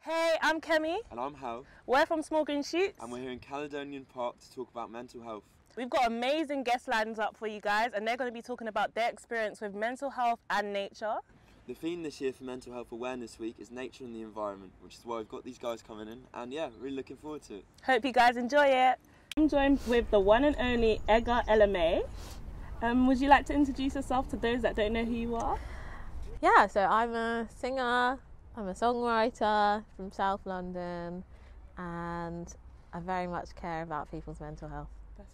Hey, I'm Kemi. And I'm Hal. We're from Small Green Shoots. And we're here in Caledonian Park to talk about mental health. We've got amazing guest lines up for you guys, and they're going to be talking about their experience with mental health and nature. The theme this year for Mental Health Awareness Week is nature and the environment, which is why we've got these guys coming in. And yeah, really looking forward to it. Hope you guys enjoy it. I'm joined with the one and only Ysabel. Would you like to introduce yourself to those that don't know who you are? Yeah, so I'm a singer, I'm a songwriter from South London, and I very much care about people's mental health.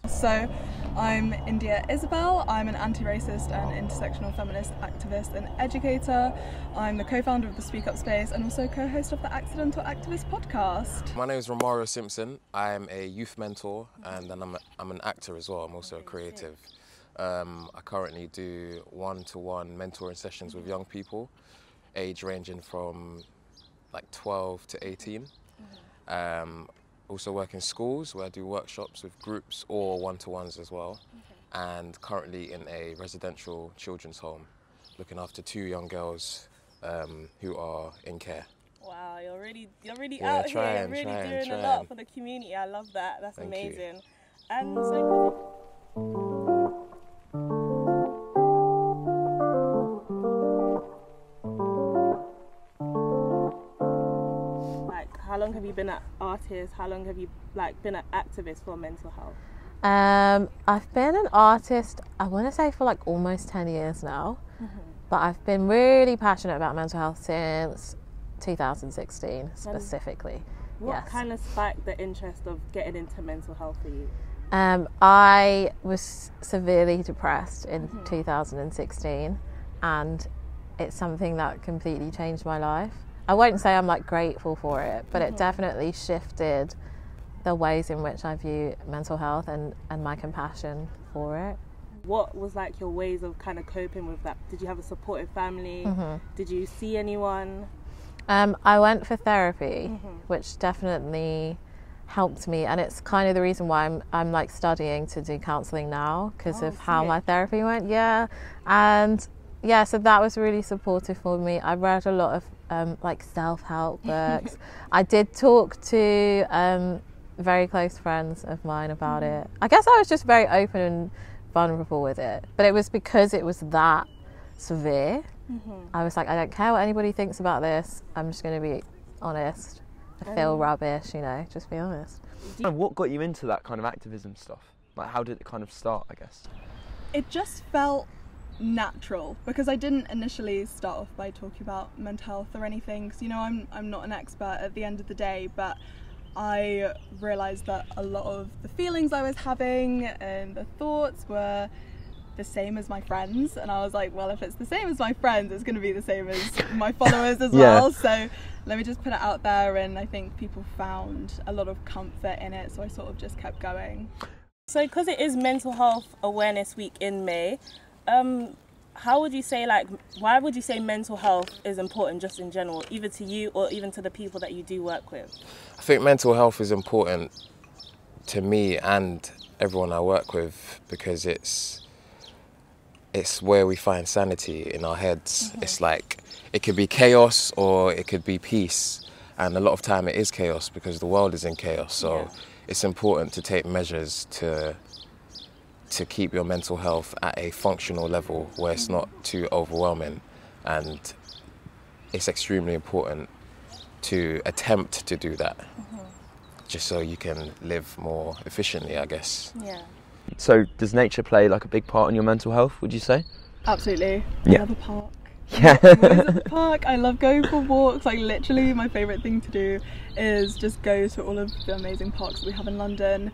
So I'm Ysabel. I'm an anti-racist and intersectional feminist activist and educator. I'm the co-founder of the Speak Up Space and also co-host of the Accidental Activist podcast. My name is Romario Simpson. I'm a youth mentor and then I'm an actor as well. I'm also a creative. I currently do one-to-one mentoring sessions with young people, age ranging from like 12 to 18. Also work in schools where I do workshops with groups or one-to-ones as well. And currently in a residential children's home, looking after 2 young girls who are in care. Wow, you're really out here, really doing a lot for the community. I love that. That's Thank amazing. You. And so, how long have you been an artist? How long have you been an activist for mental health? I've been an artist, I want to say for almost 10 years now, but I've been really passionate about mental health since 2016 specifically. What kind of spiked the interest of getting into mental health for you? I was severely depressed in 2016, and it's something that completely changed my life. I won't say I'm grateful for it, but it definitely shifted the ways in which I view mental health and my compassion for it. What was your ways of kind of coping with that? Did you have a supportive family? Did you see anyone? I went for therapy, which definitely helped me, and it's kind of the reason why I'm studying to do counselling now, because of how my therapy went. So that was really supportive for me. I read a lot of self-help books. I did talk to very close friends of mine about it. I guess I was just very open and vulnerable with it, but it was because it was that severe. I was I don't care what anybody thinks about this. I'm just going to be honest. I feel rubbish, just be honest. And what got you into that kind of activism stuff? How did it kind of start, I guess? It just felt natural, because I didn't initially start off by talking about mental health or anything, because I'm not an expert at the end of the day, but I realised that a lot of the feelings I was having and the thoughts were the same as my friends, and I was well, if it's the same as my friends, it's going to be the same as my followers as well, so let me just put it out there. And I think people found a lot of comfort in it, so I sort of just kept going. So because it is Mental Health Awareness Week in May, how would you say, why would you say mental health is important just in general, either to you or even to the people that you do work with? I think mental health is important to me and everyone I work with, because it's where we find sanity in our heads. It's it could be chaos or it could be peace, and a lot of time it is chaos because the world is in chaos. So it's important to take measures to keep your mental health at a functional level where it's not too overwhelming, and it's extremely important to attempt to do that, just so you can live more efficiently, I guess. Yeah. So does nature play a big part in your mental health, would you say? Absolutely. Yeah. I love a park. Yeah. I'm always at the park. I love going for walks. Literally my favourite thing to do is just go to all of the amazing parks we have in London.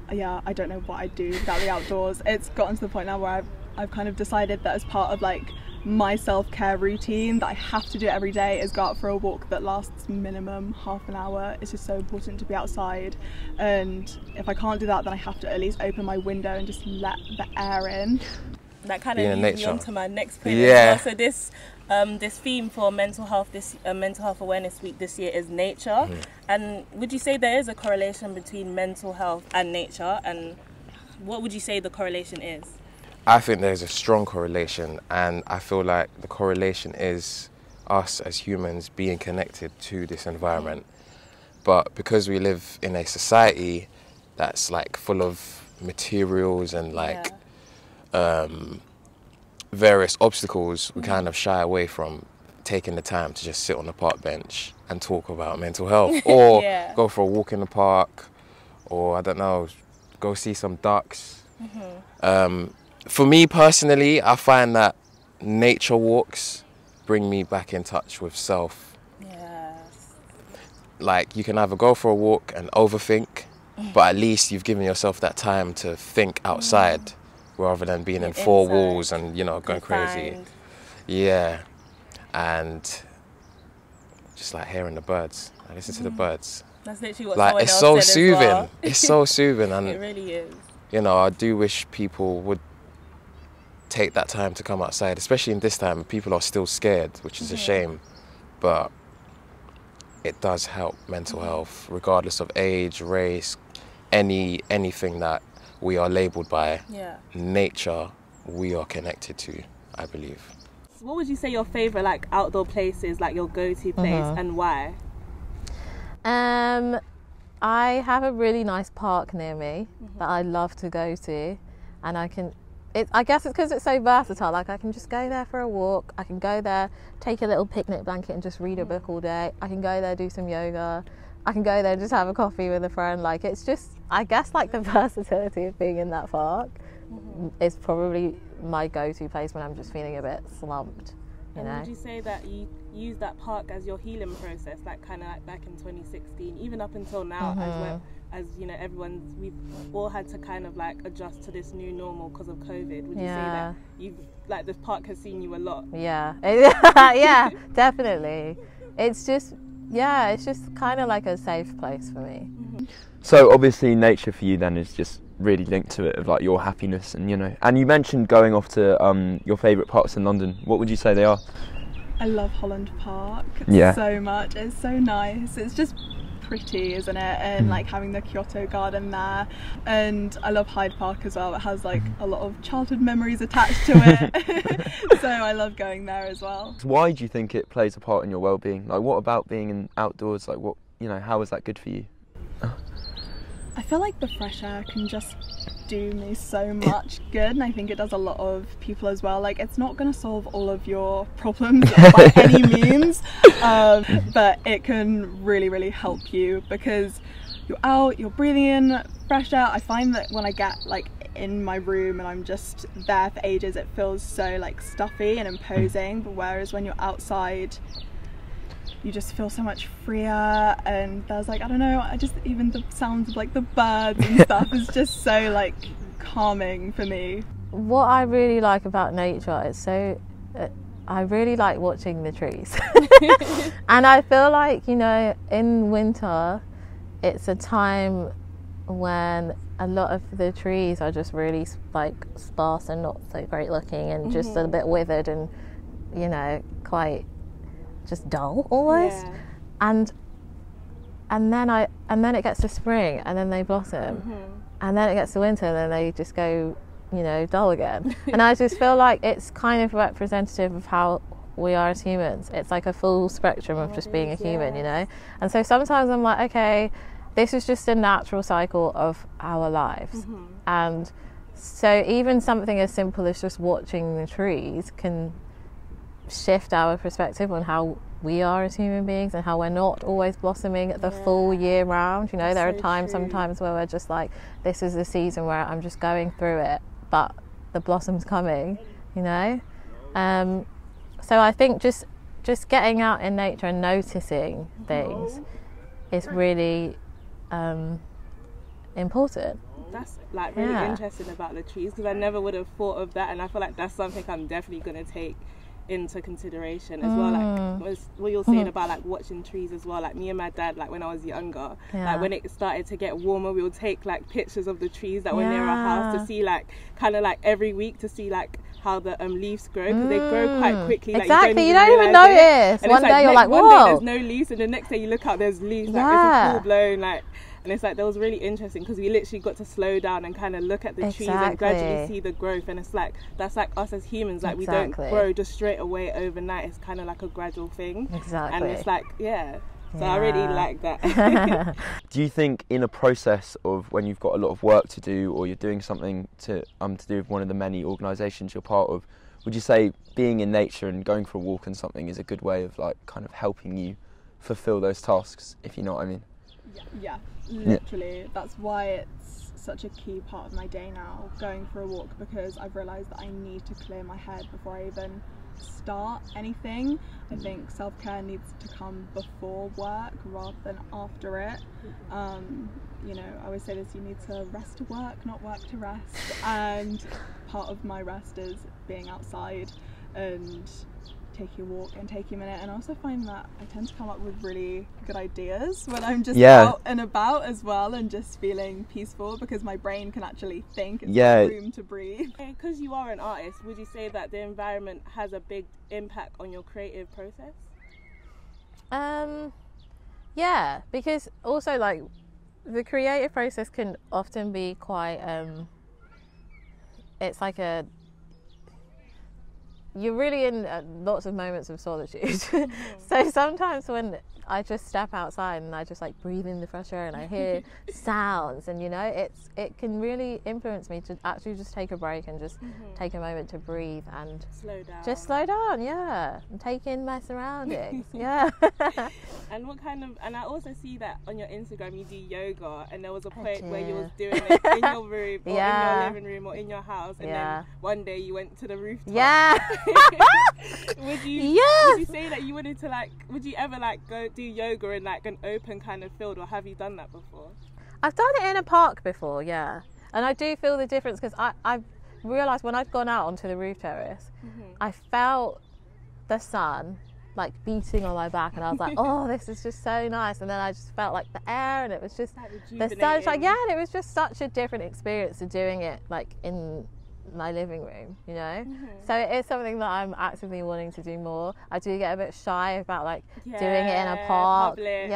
I don't know what I'd do without the outdoors. It's gotten to the point now where I've kind of decided that as part of my self-care routine that I have to do every day is go out for a walk that lasts minimum half an hour. It's just so important to be outside, and if I can't do that, then I have to at least open my window and just let the air in. That kind of leads me on to my next point. So this theme for mental health, Mental Health Awareness Week this year is nature. And would you say there is a correlation between mental health and nature, and what would you say the correlation is? I think there's a strong correlation, and I feel like the correlation is us as humans being connected to this environment. But because we live in a society that's like full of materials and like various obstacles, we kind of shy away from taking the time to just sit on the park bench and talk about mental health, or go for a walk in the park, or I don't know, go see some ducks. For me personally, I find that nature walks bring me back in touch with self. Like, you can either go for a walk and overthink, but at least you've given yourself that time to think outside rather than being in four walls and, you know, going crazy. Yeah. And just like hearing the birds. I listen to the birds. That's literally what like, someone it's else so said soothing. as well. It's so soothing. And it really is. You know, I do wish people would take that time to come outside, especially in this time. People are still scared, which is a shame. But it does help mental health, regardless of age, race, anything that we are labelled by. Nature, we are connected to, I believe. So what would you say your favourite like outdoor place is, like your go-to place, and why? I have a really nice park near me that I love to go to, and I guess it's because it's so versatile. Like, I can just go there for a walk, I can go there, take a little picnic blanket and just read a book all day, I can go there, do some yoga, I can go there and just have a coffee with a friend. Like, it's just, I guess, like, the versatility of being in that park is probably my go-to place when I'm just feeling a bit slumped, you know. Would you say that you use that park as your healing process, like kind of like back in 2016, even up until now, as you know, we've all had to kind of like adjust to this new normal because of COVID? Would you say that like this park has seen you a lot? Yeah, definitely. It's just kind of like a safe place for me. So obviously nature for you then is just really linked to it, of like your happiness, and you know, and you mentioned going off to your favourite parks in London. What would you say they are? I love Holland Park so much. It's so nice. It's just pretty, isn't it? And like having the Kyoto Garden there, and I love Hyde Park as well. It has like a lot of childhood memories attached to it. So I love going there as well. Why do you think it plays a part in your well-being? Like, what about being in outdoors, like, what, you know, how is that good for you? I feel like the fresh air can just do me so much good, and I think it does a lot of people as well. Like, it's not going to solve all of your problems by any means, but it can really, really help you because you're out, you're breathing in fresh air. I find that when I get like in my room and I'm just there for ages, it feels so like stuffy and imposing, but whereas when you're outside, you just feel so much freer, and there's like, I don't know, even the sounds of like the birds and stuff is just so like calming for me. What I really like about nature is I really like watching the trees. And I feel like, you know, in winter it's a time when a lot of the trees are just really like sparse and not so great looking, and just a bit withered and, you know, quite just dull almost. And then it gets to spring and then they blossom, and then it gets to winter and then they just go, you know, dull again. And I just feel like it's kind of representative of how we are as humans. It's like a full spectrum of just being a human, you know. And so sometimes I'm like, okay, this is just a natural cycle of our lives. And so even something as simple as just watching the trees can shift our perspective on how we are as human beings, and how we're not always blossoming the full year round. You know, there are times sometimes where we're just like, this is the season where I'm just going through it, but the blossom's coming, you know. So I think just getting out in nature and noticing things is really important. That's like really interesting about the trees, because I never would have thought of that, and I feel like that's something I'm definitely going to take into consideration as well. Like what you're saying about like watching trees as well, like me and my dad, like when I was younger, like when it started to get warmer, we would take like pictures of the trees that were near our house to see, like kind of like every week to see like how the leaves grow, because they grow quite quickly. Exactly, you don't even notice. And one day you're like, whoa, one day there's no leaves, and the next day you look out, there's leaves. Like it's a full blown like. And it's like, that was really interesting because we literally got to slow down and kind of look at the trees and gradually see the growth. And it's like, that's like us as humans, like we don't grow just straight away overnight. It's kind of like a gradual thing. Exactly. And it's like, so I really like that. Do you think in a process of when you've got a lot of work to do, or you're doing something to do with one of the many organisations you're part of, would you say being in nature and going for a walk and something is a good way of like kind of helping you fulfil those tasks, if you know what I mean? Yeah, literally. That's why it's such a key part of my day now, going for a walk, because I've realised that I need to clear my head before I even start anything. I think self-care needs to come before work rather than after it. You know, I always say this, you need to rest to work, not work to rest, and part of my rest is being outside and taking a walk and taking a minute. And I also find that I tend to come up with really good ideas when I'm just out and about as well, and just feeling peaceful, because my brain can actually think. It's got room to breathe. Because you are an artist, would you say that the environment has a big impact on your creative process? Yeah, because also like the creative process can often be quite it's like you're really in lots of moments of solitude. So sometimes when I just step outside and I just like breathe in the fresh air and I hear sounds, and you know, it can really influence me to actually just take a break and just take a moment to breathe and slow down, and take in my surroundings. And what kind of, and I also see that on your Instagram you do yoga, and there was a point where you was doing it in your room or in your living room or in your house, and then one day you went to the rooftop. Would you say that you wanted to like, would you ever like go do yoga in like an open kind of field, or have you done that before? I've done it in a park before, and I do feel the difference, because I've realised when I've gone out onto the roof terrace, I felt the sun like beating on my back, and I was like, oh, this is just so nice. And then I just felt like the air, and it was just the sunshine, and it was just such a different experience to doing it like in my living room, you know. So it is something that I'm actively wanting to do more. I do get a bit shy about like doing it in a park. Public.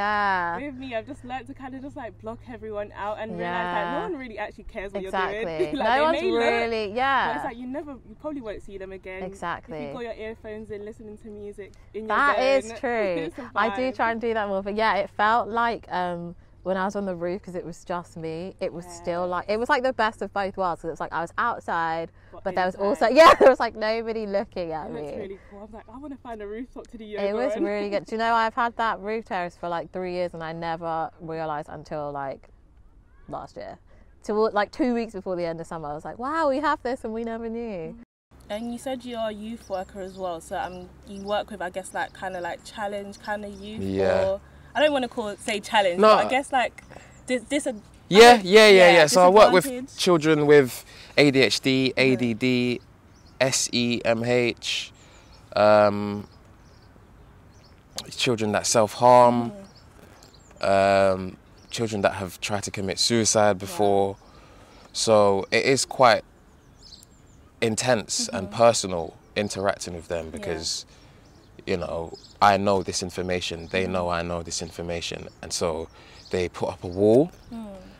With me, I've just learned to kind of just like block everyone out and realize that no one really actually cares what you're doing. Like, no one's really but it's like you probably won't see them again. Exactly. If you've got your earphones in, listening to music in your that zone, is true. I do try and do that more, but it felt like when I was on the roof, because it was just me, it was still like, it was like the best of both worlds, because it's like I was outside, but there was also, there was like nobody looking at me. It's really cool. I was like, I want to find a rooftop to do yoga. It was really good. Do you know, I've had that roof terrace for like 3 years, and I never realised until like last year. Like 2 weeks before the end of summer, I was like, wow, we have this and we never knew. And you said you're a youth worker as well, so you work with, I guess, like kind of like challenge kind of youth. Or I don't want to say challenge, but I guess like So I work with children with ADHD, ADD, SEMH, children that self-harm, children that have tried to commit suicide before. So it is quite intense and personal interacting with them, because you know, I know this information, they know I know this information, and so they put up a wall,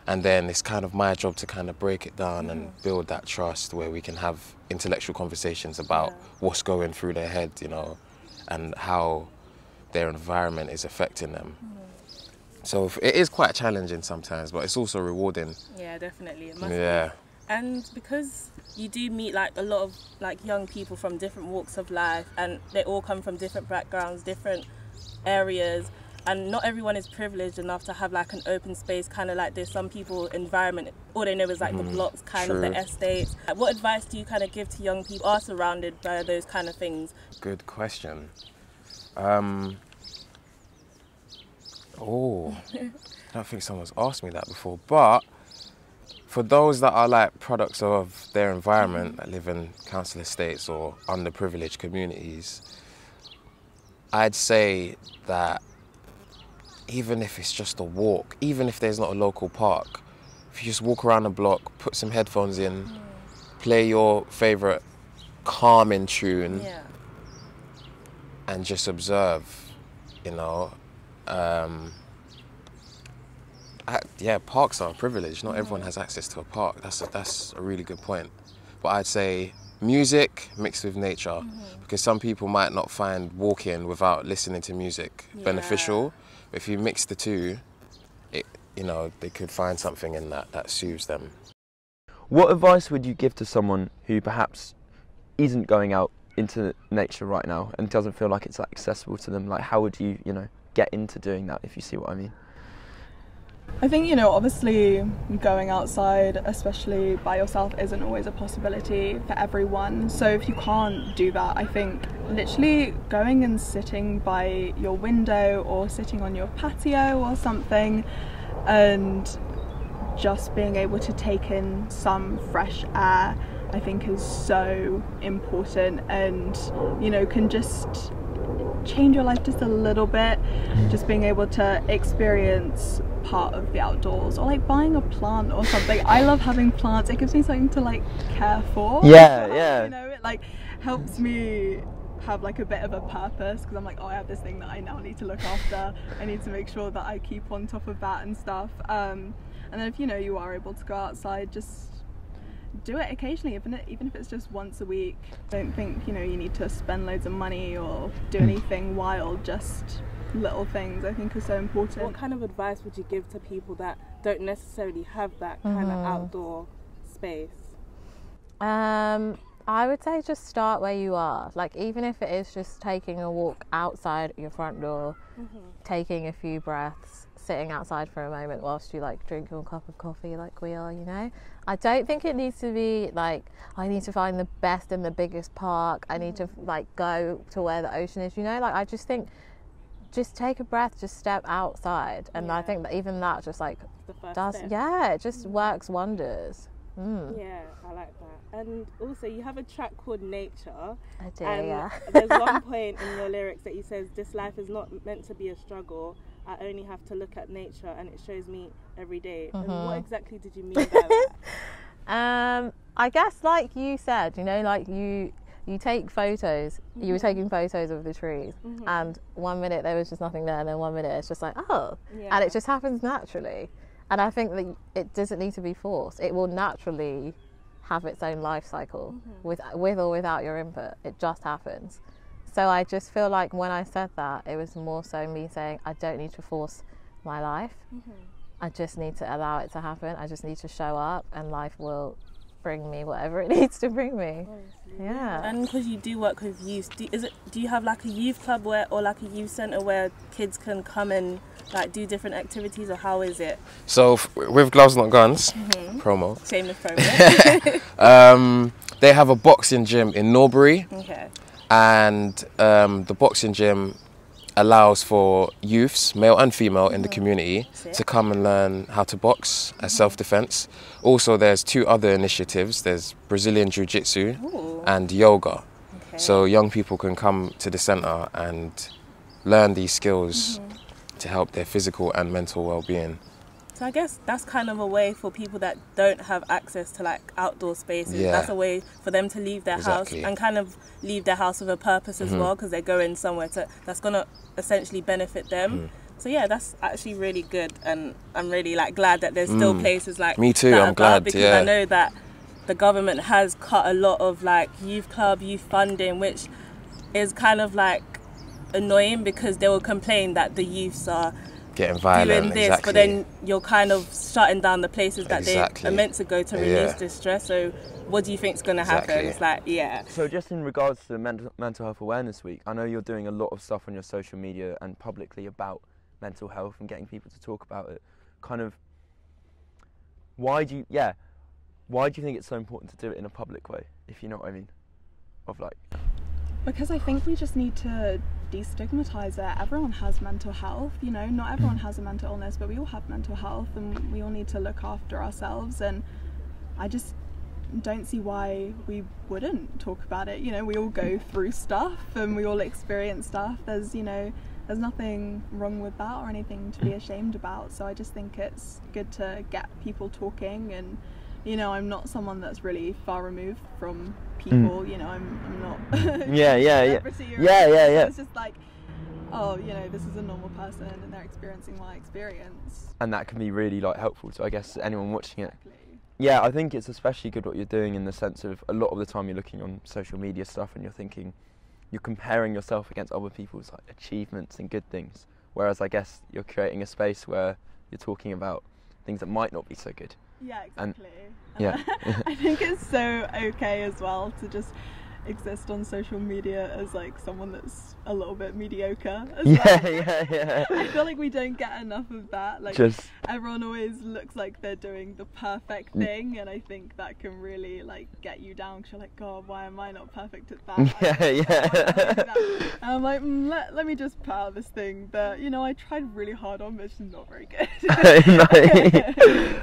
and then it's kind of my job to kind of break it down and build that trust where we can have intellectual conversations about what's going through their head, you know, and how their environment is affecting them. So it is quite challenging sometimes, but it's also rewarding. Yeah, definitely. It must be. And because you do meet like a lot of like young people from different walks of life, and they all come from different backgrounds, different areas, and not everyone is privileged enough to have like an open space kind of like this. Some people environment, all they know is like the blocks, kind of the estates. Like, what advice do you kind of give to young people who are surrounded by those kind of things? Good question. I don't think someone's asked me that before, but for those that are like products of their environment, that live in council estates or underprivileged communities, I'd say that even if it's just a walk, even if there's not a local park, if you just walk around the block, put some headphones in, play your favourite calming tune, and just observe, you know, yeah, parks are a privilege. Not everyone has access to a park. That's a really good point. But I'd say music mixed with nature, because some people might not find walking without listening to music beneficial. But if you mix the two, they could find something in that soothes them. What advice would you give to someone who perhaps isn't going out into nature right now and doesn't feel like it's accessible to them? Like, how would you, get into doing that, if you see what I mean? I think, obviously going outside, especially by yourself, isn't always a possibility for everyone. So if you can't do that, I think literally going and sitting by your window or sitting on your patio or something and just being able to take in some fresh air, I think is so important, and can just change your life just a little bit. Just being able to experience part of the outdoors, or like buying a plant or something. I love having plants. It gives me something to care for. Yeah. It helps me have a bit of a purpose, because I'm I have this thing that I now need to look after. I need to make sure that I keep on top of that and stuff. And then if you are able to go outside, just do it occasionally, even if it's just once a week. Don't think you need to spend loads of money or do anything wild. Just little things I think are so important. What kind of advice would you give to people that don't necessarily have that kind of outdoor space? I would say just start where you are. Even if it is just taking a walk outside your front door, taking a few breaths, sitting outside for a moment whilst you drink your cup of coffee like we are, I don't think it needs to be I need to find the best and the biggest park, I need to go to where the ocean is, I just think just take a breath, just step outside, and I think that even that just the first does step. it just works wonders. Yeah, I like that. And also you have a track called Nature. I do, and yeah. There's one point in your lyrics that you says, "This life is not meant to be a struggle. I only have to look at nature and it shows me every day." And what exactly did you mean by that? I guess you said, you take photos, you were taking photos of the trees, and 1 minute there was just nothing there, and then 1 minute it's just and it just happens naturally. And I think that it doesn't need to be forced. It will naturally have its own life cycle with or without your input. It just happens. So I just feel like when I said that, it was more so me saying I don't need to force my life. I just need to allow it to happen. I just need to show up, and life will bring me whatever it needs to bring me. Honestly. Yeah. And because you do work with youth, do you have a youth club or a youth centre where kids can come and do different activities, or how is it? So with Gloves Not Guns, promo. Shameless promo. They have a boxing gym in Norbury. Okay. And the boxing gym allows for youths, male and female, in the community to come and learn how to box as self-defense. Also, there's 2 other initiatives. There's Brazilian Jiu-Jitsu and yoga. Okay. So young people can come to the centre and learn these skills to help their physical and mental well-being. So I guess that's kind of a way for people that don't have access to outdoor spaces. Yeah. That's a way for them to leave their house and kind of leave their house with a purpose as well, because they're going somewhere that's going to essentially benefit them. So yeah, that's actually really good, and I'm really glad that there's still places Me too, that I'm glad, because yeah. I know that the government has cut a lot of youth club, youth funding, which is kind of annoying, because they will complain that the youths are getting violent, doing this, but then you're kind of shutting down the places that they are meant to go to release this stress. So what do you think is going to happen? It's So just in regards to Mental Health Awareness Week, I know you're doing a lot of stuff on your social media and publicly about mental health and getting people to talk about it. Kind of, why do you think it's so important to do it in a public way, if you know what I mean? Because I think we just need to destigmatise it. Everyone has mental health, not everyone has a mental illness, but we all have mental health, and we all need to look after ourselves. And I just don't see why we wouldn't talk about it. We all go through stuff and we all experience stuff. There's nothing wrong with that or anything to be ashamed about. So I just think it's good to get people talking. And I'm not someone that's really far removed from people. I'm not yeah. celebrity or anything. So it's just oh, you know, this is a normal person and they're experiencing my experience. And that can be really like helpful to, I guess, anyone watching it. Exactly. Yeah, I think it's especially good what you're doing in the sense of a lot of the time you're looking on social media stuff and you're thinking, you're comparing yourself against other people's like achievements and good things. Whereas I guess you're creating a space where you're talking about things that might not be so good. Yeah, exactly. And yeah. I think it's so okay as well to just exist on social media as like someone that's a little bit mediocre as well. Yeah. I feel like we don't get enough of that. Like Just everyone always looks like they're doing the perfect thing, and I think that can really like get you down because you're like, God, why am I not perfect at that? Yeah. And I'm like, let me just put out this thing that, you know, I tried really hard on, but it's just not very good.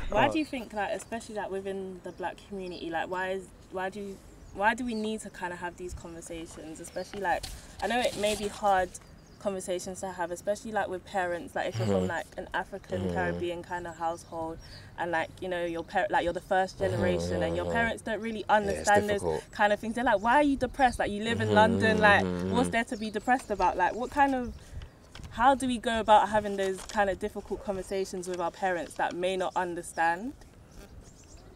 Why do you think, like, especially like within the black community, like why do we need to kind of have these conversations, especially like, I know it may be hard conversations to have, especially like with parents, like if you're from like an African Caribbean kind of household, and like, you know, you're the first generation and your parents don't really understand those kind of things. They're like, why are you depressed? Like, you live in London, like what's there to be depressed about? Like, how do we go about having those kind of difficult conversations with our parents that may not understand?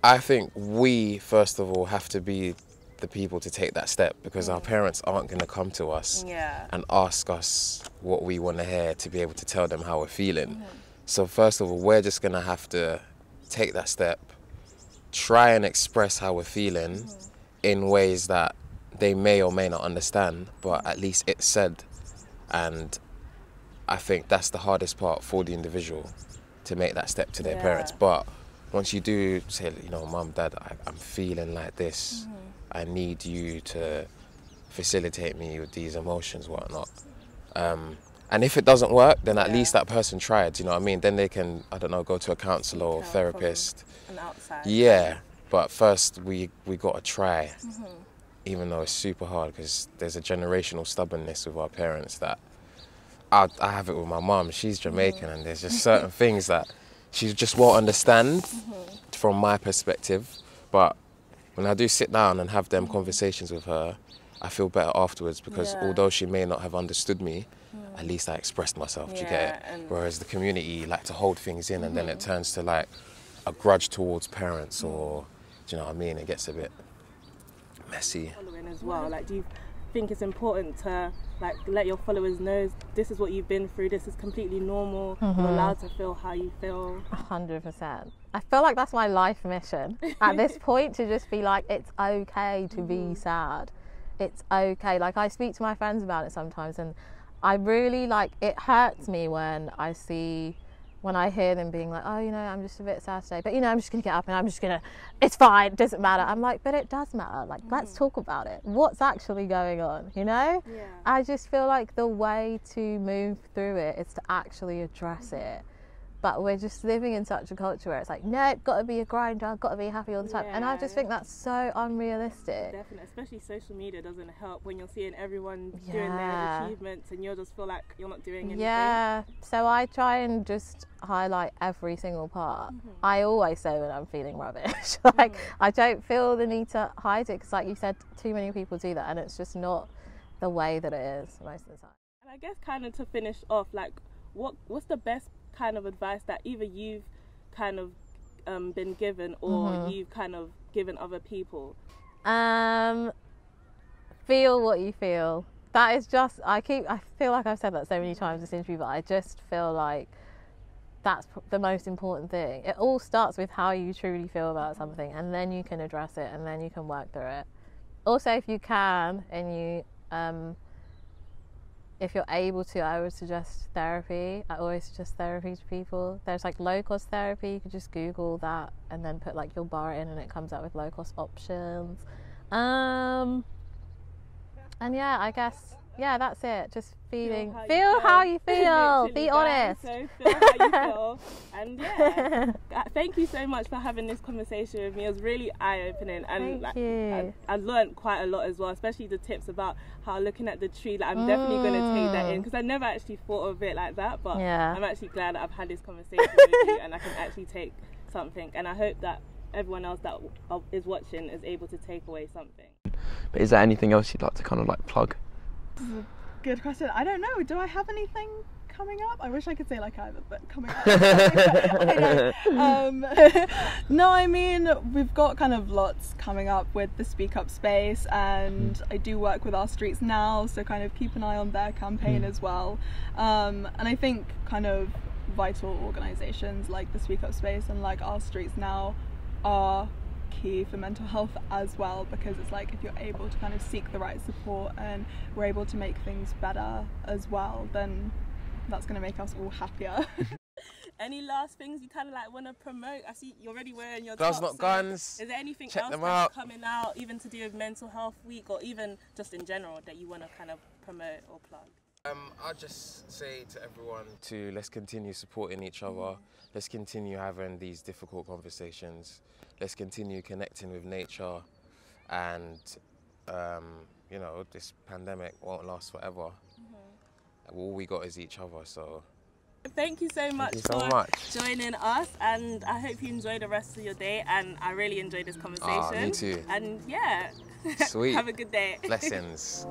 I think we, first of all, have to be the people to take that step, because our parents aren't going to come to us and ask us what we want to hear to be able to tell them how we're feeling. So first of all, we're just going to have to take that step, try and express how we're feeling in ways that they may or may not understand, but at least it's said. And I think that's the hardest part for the individual, to make that step to their parents. But once you do say, you know, Mum, Dad, I'm feeling like this, I need you to facilitate me with these emotions, whatnot. And if it doesn't work, then at least that person tried, you know what I mean? Then they can, I don't know, go to a counsellor or therapist. An outside. Yeah, but first we got to try, even though it's super hard, because there's a generational stubbornness with our parents that, I have it with my mum. She's Jamaican, and there's just certain things that she just won't understand from my perspective. But when I do sit down and have them conversations with her, I feel better afterwards, because although she may not have understood me, at least I expressed myself. Do you get it? Whereas the community like to hold things in, and then it turns to like a grudge towards parents, or do you know what I mean? It gets a bit messy. Following as well. Like, do you think it's important to like let your followers know this is what you've been through, this is completely normal, you're allowed to feel how you feel? 100%. I feel like that's my life mission at this point, to just be like, it's okay to be sad, it's okay. Like, I speak to my friends about it sometimes, and I really, like, it hurts me when I hear them being like, oh, you know, I'm just a bit sad today, but, you know, I'm just going to get up and I'm just going to, it's fine, it doesn't matter. I'm like, but it does matter. Like, let's talk about it. What's actually going on, you know? Yeah. I just feel like the way to move through it is to actually address it. But we're just living in such a culture where it's like, no, got to be a grinder, got to be happy all the time. And I just think that's so unrealistic. Definitely, especially social media doesn't help when you're seeing everyone doing their achievements and you just feel like you're not doing anything. Yeah, so I try and just highlight every single part. I always say when I'm feeling rubbish. Like, I don't feel the need to hide it, because like you said, too many people do that, and it's just not the way that it is most of the time. And I guess kind of to finish off, like, what's the best kind of advice that either you've kind of been given or you've kind of given other people? Feel what you feel. That is just, I feel like I've said that so many times in this interview, but I just feel like that's the most important thing. It all starts with how you truly feel about something, and then you can address it, and then you can work through it. Also, if you can, and you if you're able to, I would suggest therapy. I always suggest therapy to people. There's like low-cost therapy. You could just Google that and then put like your bar in, and it comes out with low-cost options. And yeah, I guess, yeah, that's it. Just feel how you feel. Be honest. So feel how you feel. And yeah, thank you so much for having this conversation with me. It was really eye-opening, and Thank you. I learned quite a lot as well, especially the tips about how looking at the tree. Like, I'm definitely going to take that in, because I never actually thought of it like that. But I'm actually glad that I've had this conversation with you, and I can actually take something. And I hope that everyone else that is watching is able to take away something. But is there anything else you'd like to kind of like plug? good question. I don't know. Do I have anything coming up? I wish I could say like I have it, but coming up. I don't. No, I mean, we've got kind of lots coming up with the Speak Up space, and I do work with Our Streets Now, so kind of keep an eye on their campaign as well. And I think kind of vital organisations like the Speak Up space and like Our Streets Now are key for mental health as well, because it's like if you're able to kind of seek the right support and we're able to make things better as well, then that's going to make us all happier. Any last things you kind of like want to promote? I see you're already wearing your Gloves top, Not so Guns. is there anything Check else them that's out. coming out, even to do with Mental Health Week, or even just in general, that you want to kind of promote or plug? I'll just say to everyone to let's continue supporting each other. Let's continue having these difficult conversations. Let's continue connecting with nature, and you know, this pandemic won't last forever. All we got is each other. So thank you so much for joining us, and I hope you enjoy the rest of your day, and I really enjoyed this conversation. Me too. And yeah, Sweet. have a good day. Blessings.